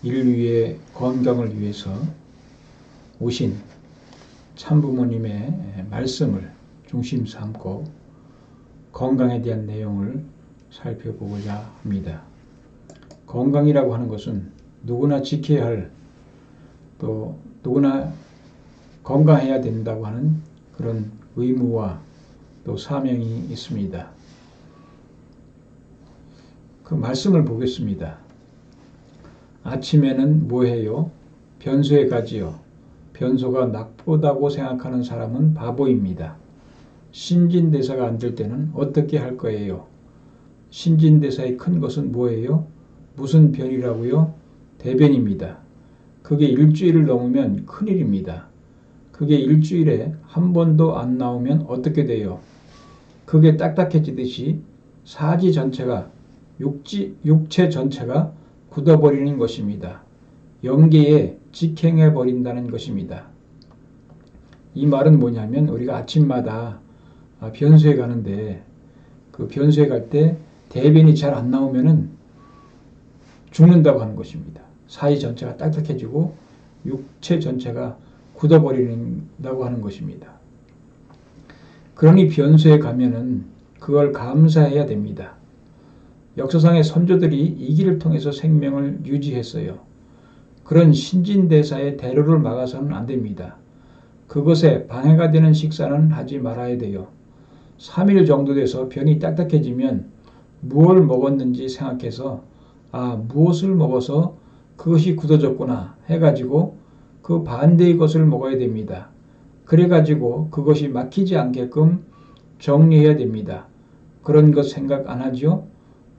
인류의 건강을 위해서 오신 참부모님의 말씀을 중심 삼고 건강에 대한 내용을 살펴보고자 합니다. 건강이라고 하는 것은 누구나 지켜야 할, 또 누구나 건강해야 된다고 하는 그런 의무와 또 사명이 있습니다. 그 말씀을 보겠습니다. 아침에는 뭐해요? 변소에 가지요. 변소가 나쁘다고 생각하는 사람은 바보입니다. 신진대사가 안 될 때는 어떻게 할 거예요? 신진대사의 큰 것은 뭐예요? 무슨 변이라고요? 대변입니다. 그게 일주일을 넘으면 큰일입니다. 그게 일주일에 한 번도 안 나오면 어떻게 돼요? 그게 딱딱해지듯이 사지 전체가 육체 전체가 굳어버리는 것입니다. 영계에 직행해버린다는 것입니다. 이 말은 뭐냐면 우리가 아침마다 변소에 가는데 그 변소에 갈 때 대변이 잘 안 나오면은 죽는다고 하는 것입니다. 사지 전체가 딱딱해지고 육체 전체가 굳어버린다고 하는 것입니다. 그러니 변소에 가면은 그걸 감사해야 됩니다. 역사상의 선조들이 이 길을 통해서 생명을 유지했어요. 그런 신진대사의 대로를 막아서는 안 됩니다. 그것에 방해가 되는 식사는 하지 말아야 돼요. 3일 정도 돼서 변이 딱딱해지면 무엇을 먹었는지 생각해서 무엇을 먹어서 그것이 굳어졌구나 해가지고 그 반대의 것을 먹어야 됩니다. 그래가지고 그것이 막히지 않게끔 정리해야 됩니다. 그런 것 생각 안 하죠?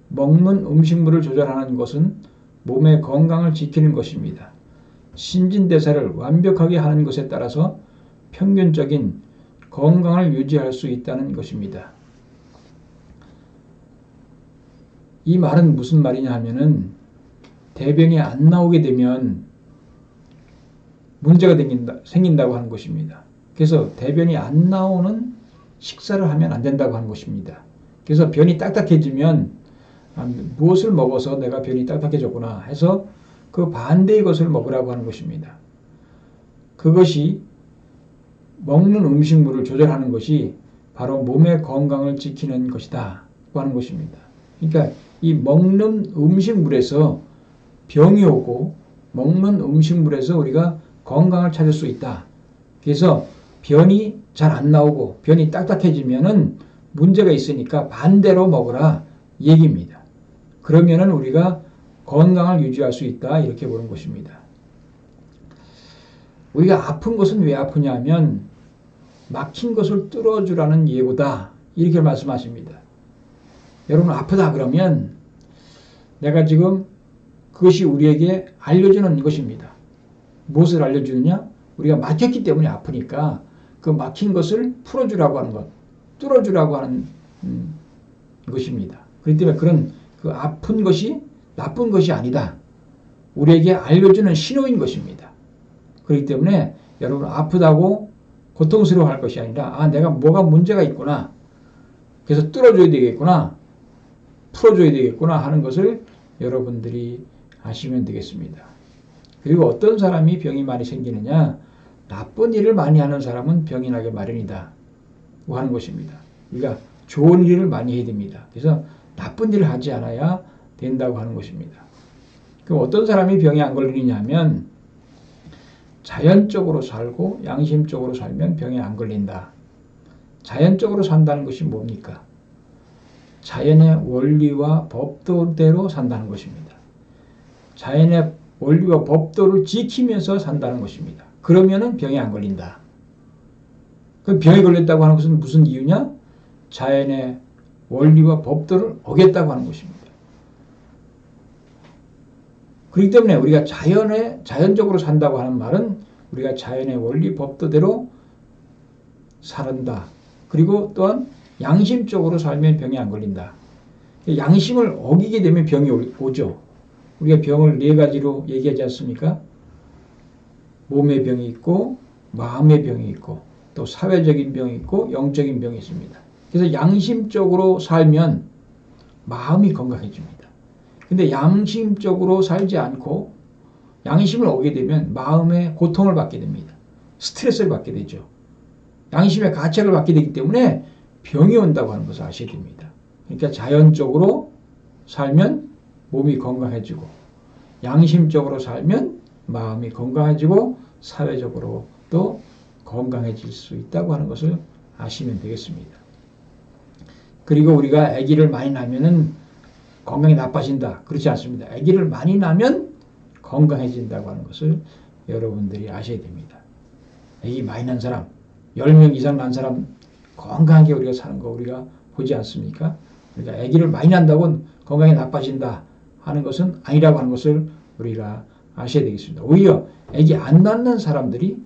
먹는 음식물을 조절하는 것은 몸의 건강을 지키는 것입니다. 신진대사를 완벽하게 하는 것에 따라서 평균적인 건강을 유지할 수 있다는 것입니다. 이 말은 무슨 말이냐 하면은 대변이 안 나오게 되면 문제가 생긴다고 하는 것입니다. 그래서 대변이 안 나오는 식사를 하면 안 된다고 하는 것입니다. 그래서 변이 딱딱해지면 무엇을 먹어서 내가 변이 딱딱해졌구나 해서 그 반대의 것을 먹으라고 하는 것입니다. 그것이 먹는 음식물을 조절하는 것이 바로 몸의 건강을 지키는 것이다 하는 것입니다. 그러니까 이 먹는 음식물에서 병이 오고 먹는 음식물에서 우리가 건강을 찾을 수 있다. 그래서 변이 잘 안 나오고 변이 딱딱해지면은 문제가 있으니까 반대로 먹으라 얘기입니다. 그러면은 우리가 건강을 유지할 수 있다 이렇게 보는 것입니다. 우리가 아픈 것은 왜 아프냐 하면 막힌 것을 뚫어주라는 예고다 이렇게 말씀하십니다. 여러분 아프다 그러면 내가 지금 그것이 우리에게 알려주는 것입니다. 무엇을 알려주느냐? 우리가 막혔기 때문에 아프니까 그 막힌 것을 풀어주라고 하는 것, 뚫어주라고 하는 것입니다. 그렇기 때문에 그런 그 아픈 것이 나쁜 것이 아니다. 우리에게 알려주는 신호인 것입니다. 그렇기 때문에 여러분 아프다고 고통스러워할 것이 아니라 내가 뭐가 문제가 있구나. 그래서 뚫어줘야 되겠구나. 풀어줘야 되겠구나 하는 것을 여러분들이 아시면 되겠습니다. 그리고 어떤 사람이 병이 많이 생기느냐? 나쁜 일을 많이 하는 사람은 병이 나게 마련이다 하는 것입니다. 우리가 좋은 일을 많이 해야 됩니다. 그래서 나쁜 일을 하지 않아야 된다고 하는 것입니다. 그럼 어떤 사람이 병이 안 걸리느냐 하면 자연적으로 살고 양심적으로 살면 병이 안 걸린다. 자연적으로 산다는 것이 뭡니까? 자연의 원리와 법도대로 산다는 것입니다. 자연의 원리와 법도를 지키면서 산다는 것입니다. 그러면은 병이 안 걸린다. 그럼 병이 걸렸다고 하는 것은 무슨 이유냐? 자연의 원리와 법도를 어겼다고 하는 것입니다. 그렇기 때문에 우리가 자연적으로 산다고 하는 말은 우리가 자연의 원리 법도대로 살았다. 그리고 또한 양심적으로 살면 병이 안 걸린다. 양심을 어기게 되면 병이 오죠. 우리가 병을 4가지로 얘기하지 않습니까? 몸의 병이 있고 마음의 병이 있고 또 사회적인 병이 있고 영적인 병이 있습니다. 그래서 양심적으로 살면 마음이 건강해집니다. 근데 양심적으로 살지 않고 양심을 어기게 되면 마음의 고통을 받게 됩니다. 스트레스를 받게 되죠. 양심의 가책을 받게 되기 때문에 병이 온다고 하는 것을 아셔야 됩니다. 그러니까 자연적으로 살면 몸이 건강해지고, 양심적으로 살면 마음이 건강해지고, 사회적으로 또 건강해질 수 있다고 하는 것을 아시면 되겠습니다. 그리고 우리가 아기를 많이 낳으면 건강이 나빠진다, 그렇지 않습니다. 아기를 많이 낳으면 건강해진다고 하는 것을 여러분들이 아셔야 됩니다. 아기 많이 낳은 사람, 10명 이상 낳은 사람 건강하게 우리가 사는 거 우리가 보지 않습니까? 그러니까 아기를 많이 낳는다고 건강이 나빠진다 하는 것은 아니라고 하는 것을 우리가 아셔야 되겠습니다. 오히려 아기 안 낳는 사람들이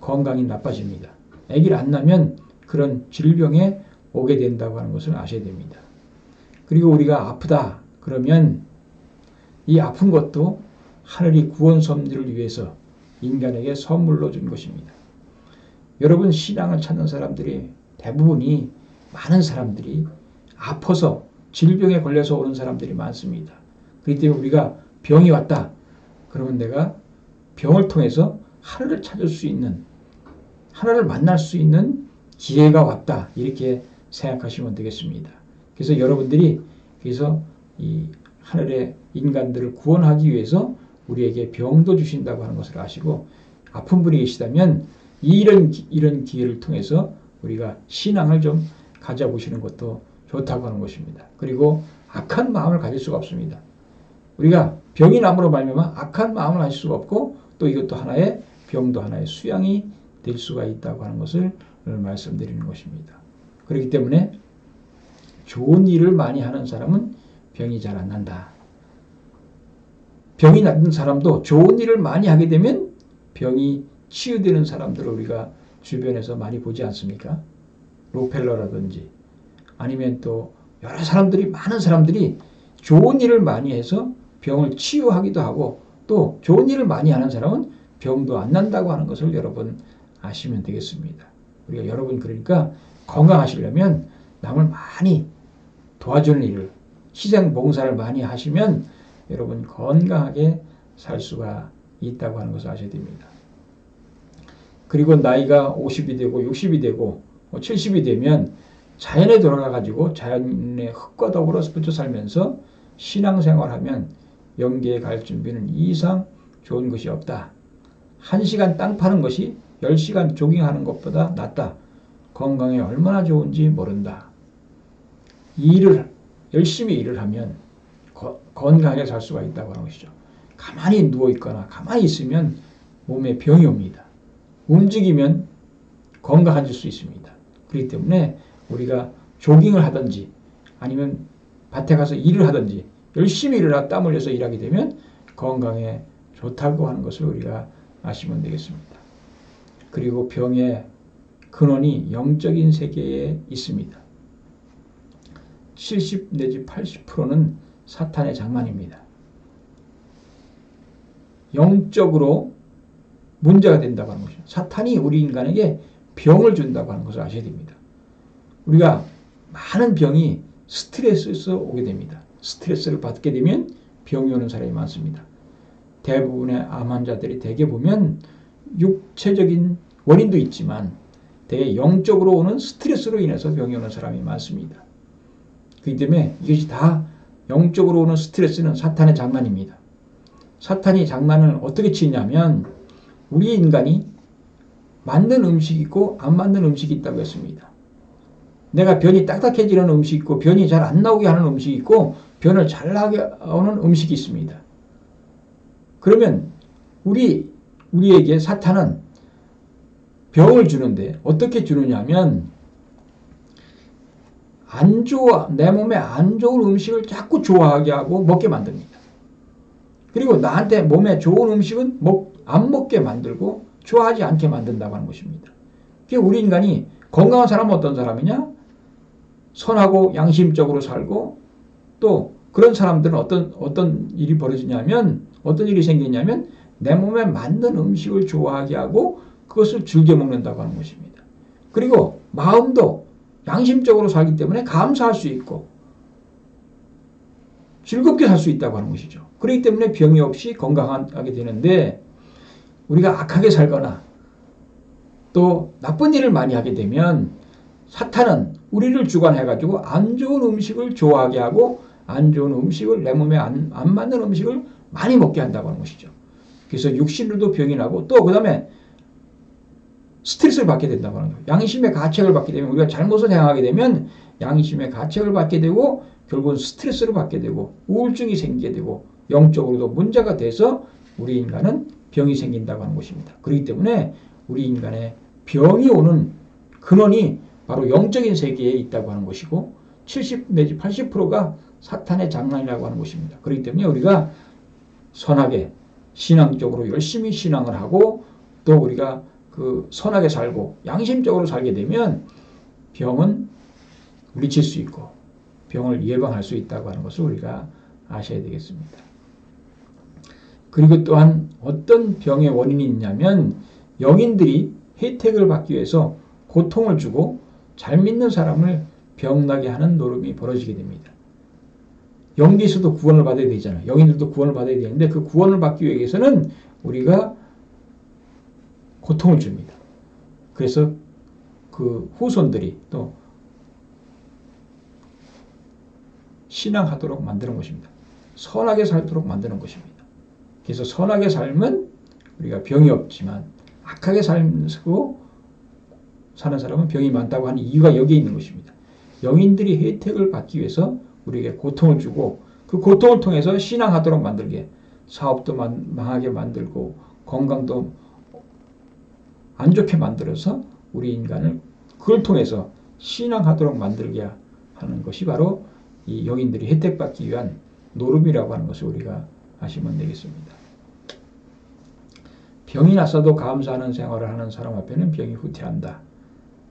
건강이 나빠집니다. 아기를 안 낳으면 그런 질병에 오게 된다고 하는 것을 아셔야 됩니다. 그리고 우리가 아프다 그러면 이 아픈 것도 하늘이 구원 섭리를 위해서 인간에게 선물로 준 것입니다. 여러분, 신앙을 찾는 사람들이 대부분이, 많은 사람들이 아파서 질병에 걸려서 오는 사람들이 많습니다. 그렇기 때문에 우리가 병이 왔다 그러면 내가 병을 통해서 하늘을 찾을 수 있는, 하늘을 만날 수 있는 기회가 왔다, 이렇게 생각하시면 되겠습니다. 그래서 여러분들이 그래서 이 하늘의 인간들을 구원하기 위해서 우리에게 병도 주신다고 하는 것을 아시고, 아픈 분이 계시다면 이런 기회를 통해서 우리가 신앙을 좀 가져보시는 것도 좋다고 하는 것입니다. 그리고 악한 마음을 가질 수가 없습니다. 우리가 병이 남으로 말미암아 악한 마음을 가질 수가 없고, 또 이것도 하나의 병도 하나의 수양이 될 수가 있다고 하는 것을 말씀드리는 것입니다. 그렇기 때문에 좋은 일을 많이 하는 사람은 병이 잘 안 난다. 병이 난 사람도 좋은 일을 많이 하게 되면 병이 치유되는 사람들을 우리가 주변에서 많이 보지 않습니까? 록펠러라든지 아니면 또 여러 사람들이, 많은 사람들이 좋은 일을 많이 해서 병을 치유하기도 하고, 또 좋은 일을 많이 하는 사람은 병도 안 난다고 하는 것을 여러분 아시면 되겠습니다. 우리가 여러분, 그러니까 건강하시려면 남을 많이 도와주는 일을, 희생 봉사를 많이 하시면 여러분 건강하게 살 수가 있다고 하는 것을 아셔야 됩니다. 그리고 나이가 50이 되고 60이 되고 70이 되면 자연에 돌아가가지고 자연의 흙과 더불어 붙어 살면서 신앙생활하면 영계에 갈 준비는 이 이상 좋은 것이 없다. 1시간 땅 파는 것이 10시간 조깅하는 것보다 낫다. 건강에 얼마나 좋은지 모른다. 일을 열심히 일을 하면 건강하게 살 수가 있다고 하는 것이죠. 가만히 누워있거나 가만히 있으면 몸에 병이 옵니다. 움직이면 건강해질 수 있습니다. 그렇기 때문에 우리가 조깅을 하든지 아니면 밭에 가서 일을 하든지 열심히 일을 땀 흘려서 일하게 되면 건강에 좋다고 하는 것을 우리가 아시면 되겠습니다. 그리고 병의 근원이 영적인 세계에 있습니다. 70 내지 80%는 사탄의 장난입니다. 영적으로 문제가 된다고 하는 것이죠. 사탄이 우리 인간에게 병을 준다고 하는 것을 아셔야 됩니다. 우리가 많은 병이 스트레스에서 오게 됩니다. 스트레스를 받게 되면 병이 오는 사람이 많습니다. 대부분의 암 환자들이 대개 보면 육체적인 원인도 있지만 대개 영적으로 오는 스트레스로 인해서 병이 오는 사람이 많습니다. 그렇기 때문에 이것이 다 영적으로 오는 스트레스는 사탄의 장난입니다. 사탄이 장난을 어떻게 치냐면 우리 인간이 맞는 음식이 있고 안 맞는 음식이 있다고 했습니다. 내가 변이 딱딱해지는 음식이 있고 변이 잘 안 나오게 하는 음식이 있고 변을 잘 나게 하는 음식이 있습니다. 그러면 우리에게 사탄은 병을 주는데 어떻게 주느냐면 내 몸에 안 좋은 음식을 자꾸 좋아하게 하고 먹게 만듭니다. 그리고 나한테 몸에 좋은 음식은 안 먹게 만들고 좋아하지 않게 만든다고 하는 것입니다. 우리 인간이 건강한 사람은 어떤 사람이냐? 선하고 양심적으로 살고, 또 그런 사람들은 어떤 일이 벌어지냐면, 어떤 일이 생기냐면 내 몸에 맞는 음식을 좋아하게 하고 그것을 즐겨 먹는다고 하는 것입니다. 그리고 마음도 양심적으로 살기 때문에 감사할 수 있고 즐겁게 살 수 있다고 하는 것이죠. 그렇기 때문에 병이 없이 건강하게 되는데, 우리가 악하게 살거나 또 나쁜 일을 많이 하게 되면 사탄은 우리를 주관해가지고 안 좋은 음식을 좋아하게 하고 안 좋은 음식을, 내 몸에 안 맞는 음식을 많이 먹게 한다고 하는 것이죠. 그래서 육신으로도 병이 나고, 또 그 다음에 스트레스를 받게 된다고 하는 거예요. 양심의 가책을 받게 되면, 우리가 잘못을 행하게 되면 양심의 가책을 받게 되고 결국은 스트레스를 받게 되고 우울증이 생기게 되고 영적으로도 문제가 돼서 우리 인간은 병이 생긴다고 하는 것입니다. 그렇기 때문에 우리 인간의 병이 오는 근원이 바로 영적인 세계에 있다고 하는 것이고 70 내지 80%가 사탄의 장난이라고 하는 것입니다. 그렇기 때문에 우리가 선하게 신앙적으로 열심히 신앙을 하고 또 우리가 선하게 살고 양심적으로 살게 되면 병은 물리칠 수 있고 병을 예방할 수 있다고 하는 것을 우리가 아셔야 되겠습니다. 그리고 또한 어떤 병의 원인이 있냐면 영인들이 혜택을 받기 위해서 고통을 주고 잘 믿는 사람을 병나게 하는 노름이 벌어지게 됩니다. 영계에서도 구원을 받아야 되잖아요. 영인들도 구원을 받아야 되는데 그 구원을 받기 위해서는 우리가 고통을 줍니다. 그래서 그 후손들이 또 신앙하도록 만드는 것입니다. 선하게 살도록 만드는 것입니다. 그래서 선하게 살면 우리가 병이 없지만 악하게 살고 사는 사람은 병이 많다고 하는 이유가 여기에 있는 것입니다. 영인들이 혜택을 받기 위해서 우리에게 고통을 주고 그 고통을 통해서 신앙하도록 만들게, 사업도 망하게 만들고 건강도 안 좋게 만들어서 우리 인간을 그걸 통해서 신앙하도록 만들게 하는 것이 바로 이 영인들이 혜택받기 위한 노름이라고 하는 것을 우리가 아시면 되겠습니다. 병이 났어도 감사하는 생활을 하는 사람 앞에는 병이 후퇴한다.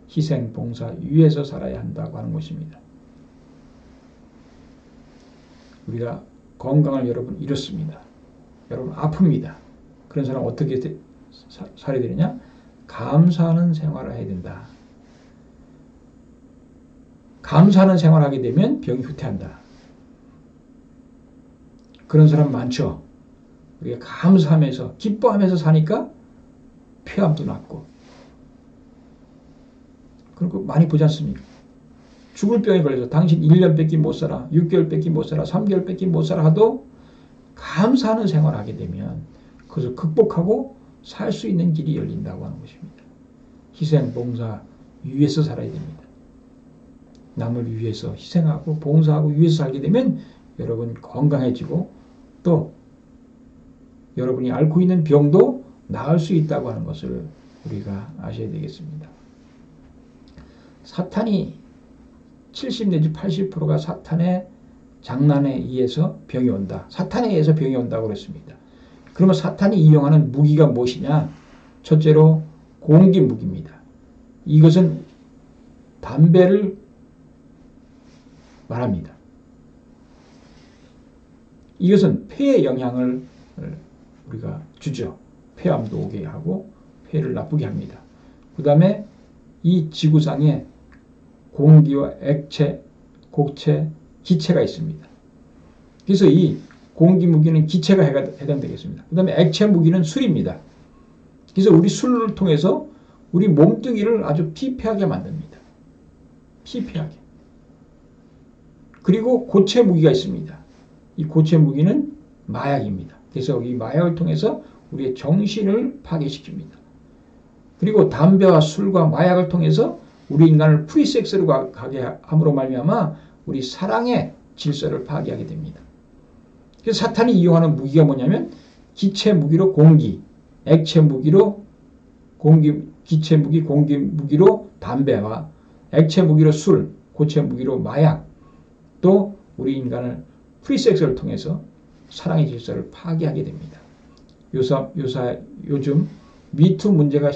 희생, 봉사, 유에서 살아야 한다고 하는 것입니다. 우리가 건강을 여러분 잃었습니다. 여러분 아픕니다. 그런 사람 어떻게 살아야 되느냐? 감사하는 생활을 해야 된다. 감사하는 생활을 하게 되면 병이 후퇴한다. 그런 사람 많죠. 우리가 감사하면서 기뻐하면서 사니까 폐암도 낫고 그리고 많이 보지 않습니까? 죽을 병에 걸려서 당신 1년밖에 못 살아, 6개월밖에 못 살아, 3개월밖에 못 살아 하도 감사하는 생활을 하게 되면 그것을 극복하고 살 수 있는 길이 열린다고 하는 것입니다. 희생, 봉사, 유에서 살아야 됩니다. 남을 위해서 희생하고 봉사하고 위해서 살게 되면 여러분 건강해지고 또 여러분이 앓고 있는 병도 나을 수 있다고 하는 것을 우리가 아셔야 되겠습니다. 사탄이 70 내지 80%가 사탄의 장난에 의해서 병이 온다. 사탄에 의해서 병이 온다고 그랬습니다. 그러면 사탄이 이용하는 무기가 무엇이냐? 첫째로 공기 무기입니다. 이것은 담배를 말합니다. 이것은 폐에 영향을 우리가 주죠. 폐암도 오게 하고 폐를 나쁘게 합니다. 그 다음에 이 지구상에 공기와 액체, 곡체, 기체가 있습니다. 그래서 이 공기 무기는 기체가 해당되겠습니다. 그 다음에 액체 무기는 술입니다. 그래서 우리 술을 통해서 우리 몸뚱이를 아주 피폐하게 만듭니다. 피폐하게. 그리고 고체 무기가 있습니다. 이 고체 무기는 마약입니다. 그래서 이 마약을 통해서 우리의 정신을 파괴시킵니다. 그리고 담배와 술과 마약을 통해서 우리 인간을 프리섹스로 가게 함으로 말미암아 우리 사랑의 질서를 파괴하게 됩니다. 그래서 사탄이 이용하는 무기가 뭐냐면 기체 무기로 공기, 액체 무기로 공기, 기체 무기, 공기 무기로 담배와 액체 무기로 술, 고체 무기로 마약, 또 우리 인간을 프리섹스를 통해서 사랑의 질서를 파괴하게 됩니다. 요즘 미투 문제가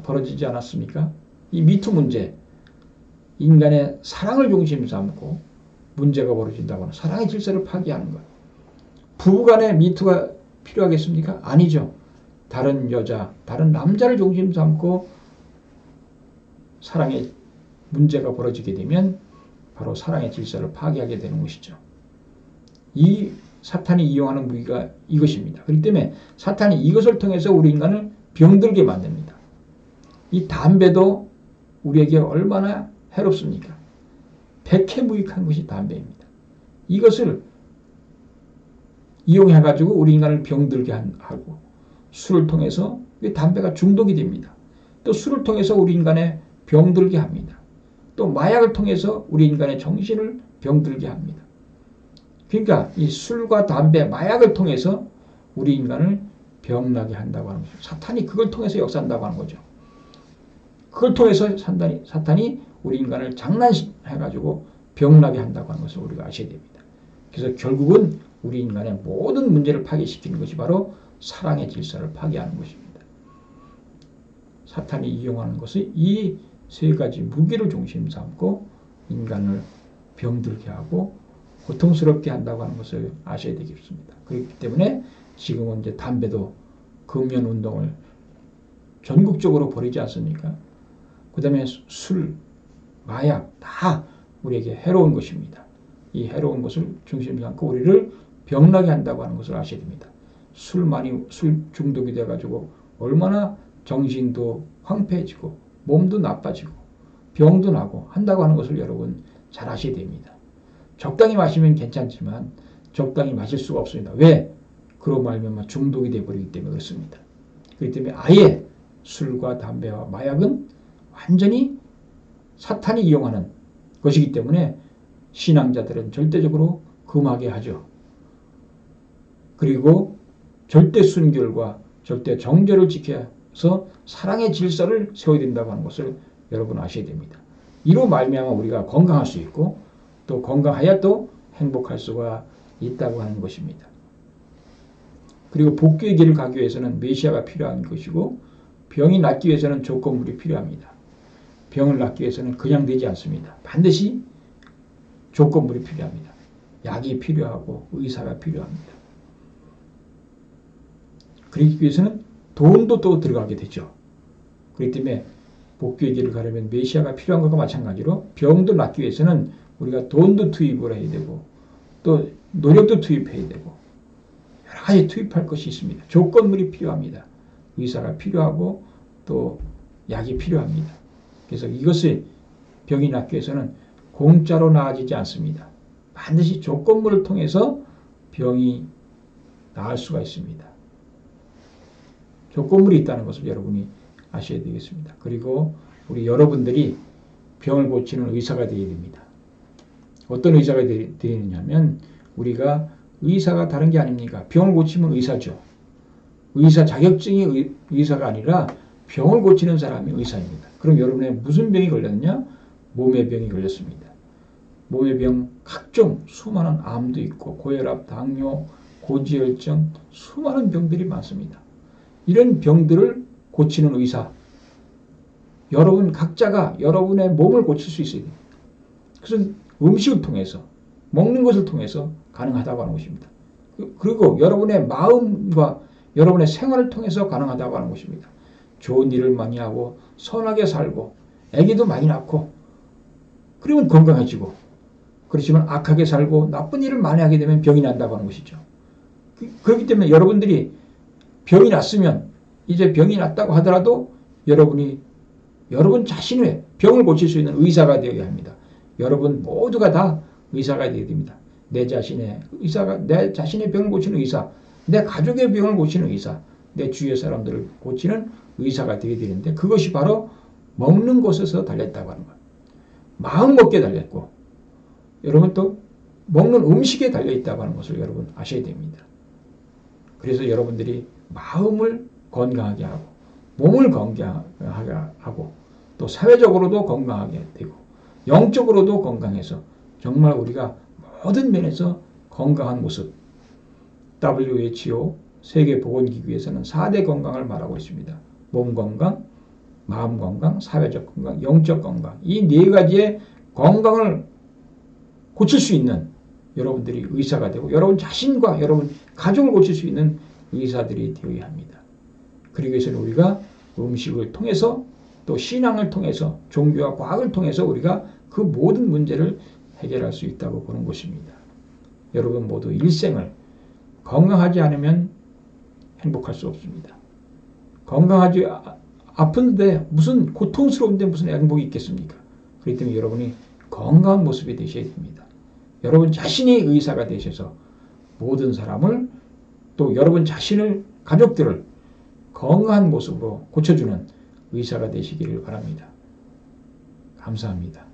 벌어지지 않았습니까? 이 미투 문제, 인간의 사랑을 중심 삼고 문제가 벌어진다고 하는 사랑의 질서를 파괴하는 것. 부부간에 미투가 필요하겠습니까? 아니죠. 다른 여자, 다른 남자를 중심 삼고 사랑의 문제가 벌어지게 되면 바로 사랑의 질서를 파괴하게 되는 것이죠. 이 사탄이 이용하는 무기가 이것입니다. 그렇기 때문에 사탄이 이것을 통해서 우리 인간을 병들게 만듭니다. 이 담배도 우리에게 얼마나 해롭습니까? 백해무익한 것이 담배입니다. 이것을 이용해가지고 우리 인간을 병들게 하고, 술을 통해서 담배가 중독이 됩니다. 또 술을 통해서 우리 인간의 병들게 합니다. 또 마약을 통해서 우리 인간의 정신을 병들게 합니다. 그러니까 이 술과 담배, 마약을 통해서 우리 인간을 병나게 한다고 하는 거죠. 사탄이 그걸 통해서 역사한다고 하는 거죠. 그걸 통해서 사탄이 우리 인간을 장난해가지고 병나게 한다고 하는 것을 우리가 아셔야 됩니다. 그래서 결국은 우리 인간의 모든 문제를 파괴시키는 것이 바로 사랑의 질서를 파괴하는 것입니다. 사탄이 이용하는 것이 이 세 가지 무기를 중심 삼고 인간을 병들게 하고 고통스럽게 한다고 하는 것을 아셔야 되겠습니다. 그렇기 때문에 지금은 이제 담배도 금연 운동을 전국적으로 벌이지 않습니까? 그 다음에 술, 마약 다 우리에게 해로운 것입니다. 이 해로운 것을 중심 삼고 우리를 병나게 한다고 하는 것을 아셔야 됩니다. 술 중독이 돼가지고 얼마나 정신도 황폐해지고 몸도 나빠지고 병도 나고 한다고 하는 것을 여러분 잘 아셔야 됩니다. 적당히 마시면 괜찮지만 적당히 마실 수가 없습니다. 왜? 그로 말미암아 중독이 되어버리기 때문에 그렇습니다. 그렇기 때문에 아예 술과 담배와 마약은 완전히 사탄이 이용하는 것이기 때문에 신앙자들은 절대적으로 금하게 하죠. 그리고 절대 순결과 절대 정절을 지켜서 사랑의 질서를 세워야 된다고 하는 것을 여러분 아셔야 됩니다. 이로 말미암아 우리가 건강할 수 있고 또 건강하여 또 행복할 수가 있다고 하는 것입니다. 그리고 복귀의 길을 가기 위해서는 메시아가 필요한 것이고 병이 낫기 위해서는 조건물이 필요합니다. 병을 낫기 위해서는 그냥 되지 않습니다. 반드시 조건물이 필요합니다. 약이 필요하고 의사가 필요합니다. 그러기 위해서는 돈도 또 들어가게 되죠. 그렇기 때문에 복귀의 길을 가려면 메시아가 필요한 것과 마찬가지로 병도 낫기 위해서는 우리가 돈도 투입을 해야 되고 또 노력도 투입해야 되고 여러 가지 투입할 것이 있습니다. 조건물이 필요합니다. 의사가 필요하고 또 약이 필요합니다. 그래서 이것을 병이 낫기 위해서는 공짜로 나아지지 않습니다. 반드시 조건물을 통해서 병이 나을 수가 있습니다. 조건물이 있다는 것을 여러분이 아셔야 되겠습니다. 그리고 우리 여러분들이 병을 고치는 의사가 되어야 됩니다. 어떤 의사가 되느냐면 우리가 의사가 다른 게 아닙니까? 병을 고치면 의사죠. 의사 자격증이 의사가 아니라 병을 고치는 사람이 의사입니다. 그럼 여러분의 무슨 병이 걸렸느냐? 몸의 병이 걸렸습니다. 몸의 병 각종 수많은 암도 있고 고혈압, 당뇨, 고지혈증 수많은 병들이 많습니다. 이런 병들을 고치는 의사 여러분 각자가 여러분의 몸을 고칠 수 있어야 됩니다. 그것은 음식을 통해서 먹는 것을 통해서 가능하다고 하는 것입니다. 그리고 여러분의 마음과 여러분의 생활을 통해서 가능하다고 하는 것입니다. 좋은 일을 많이 하고 선하게 살고 아기도 많이 낳고 그러면 건강해지고 그렇지만 악하게 살고 나쁜 일을 많이 하게 되면 병이 난다고 하는 것이죠. 그렇기 때문에 여러분들이 병이 났으면 이제 병이 났다고 하더라도 여러분 자신의 병을 고칠 수 있는 의사가 되어야 합니다. 여러분 모두가 다 의사가 되어야 됩니다. 내 자신의 병을 고치는 의사, 내 가족의 병을 고치는 의사, 내 주위의 사람들을 고치는 의사가 되어야 되는데 그것이 바로 먹는 것에서 달렸다고 하는 거예요. 마음 먹기에 달렸고 여러분 또 먹는 음식에 달려있다고 하는 것을 여러분 아셔야 됩니다. 그래서 여러분들이 마음을 건강하게 하고 몸을 건강하게 하고 또 사회적으로도 건강하게 되고 영적으로도 건강해서 정말 우리가 모든 면에서 건강한 모습 WHO 세계보건기구에서는 4대 건강을 말하고 있습니다. 몸 건강, 마음 건강, 사회적 건강, 영적 건강 이 네 가지의 건강을 고칠 수 있는 여러분들이 의사가 되고 여러분 자신과 여러분 가족을 고칠 수 있는 의사들이 되어야 합니다. 그러기 위해서는 우리가 음식을 통해서 또 신앙을 통해서 종교와 과학을 통해서 우리가 그 모든 문제를 해결할 수 있다고 보는 것입니다. 여러분 모두 일생을 건강하지 않으면 행복할 수 없습니다. 건강하지 아픈데 무슨 고통스러운데 무슨 행복이 있겠습니까? 그렇기 때문에 여러분이 건강한 모습이 되셔야 됩니다. 여러분 자신이 의사가 되셔서 모든 사람을 또 여러분 자신을 가족들을 건강한 모습으로 고쳐주는 의사가 되시기를 바랍니다. 감사합니다.